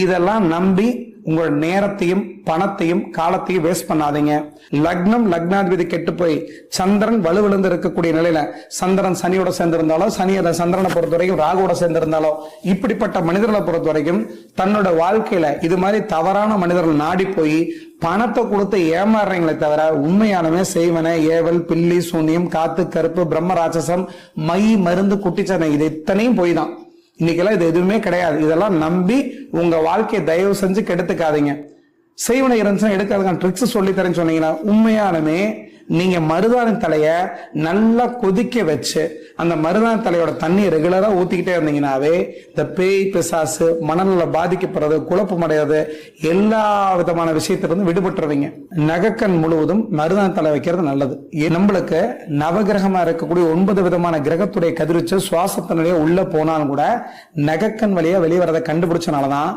இதெல்லாம் நம்பி உங்களோட நேரத்தையும் பணத்தையும் காலத்தையும் வேஸ்ட் பண்ணாதீங்க. லக்னம் லக்னாதிபதி கெட்டு போய் சந்திரன் வலுவிழந்து இருக்கக்கூடிய நிலையில சந்திரன் சனியோட சேர்ந்திருந்தாலோ, சந்திரனை பொறுத்த வரைக்கும் ராகுவோட சேர்ந்திருந்தாலோ, இப்படிப்பட்ட மனிதர்களை பொறுத்த வரைக்கும் தன்னோட வாழ்க்கையில இது மாதிரி தவறான மனிதர்கள் நாடி போய் பணத்தை கொடுத்து ஏமாறுறீங்களே தவிர உண்மையானவே செய்வன ஏவல் பில்லி சூன்யம் காத்து கருப்பு பிரம்ம ராட்சசம் மை மருந்து குட்டிச்சனை இது இத்தனையும் போய் தான். இன்னைக்கெல்லாம் இது எதுவுமே கிடையாது. இதெல்லாம் நம்பி உங்க வாழ்க்கையை தயவு செஞ்சு கெடுத்துக்காதீங்க. செய்வனை இருந்துச்சுன்னா எடுக்காதுங்க. ட்ரிக்ஸ் சொல்லி தரேன்னு சொன்னீங்கன்னா உண்மையானுமே நீங்க மருதாணி தலைய நல்லா கொதிக்க வச்சு அந்த மருதாணி தலையோட தண்ணி ரெகுலரா ஊத்திக்கிட்டே இருந்தீங்கன்னாவே இந்த பேய் பிசாசு மனநல பாதிக்கப்படுறது குழப்பம் அடையாது எல்லா விதமான விஷயத்திலிருந்து விடுபட்டுருவீங்க. நகக்கண் முழுவதும் மருதாணி தலை வைக்கிறது நல்லது. நம்மளுக்கு நவகிரகமா இருக்கக்கூடிய 9 விதமான கிரகத்துடைய கதிர்வீச்சு சுவாசத்தினுடைய உள்ள போனாலும் கூட நகக்கண் வழியா வெளியே வரதை கண்டுபிடிச்சனாலதான்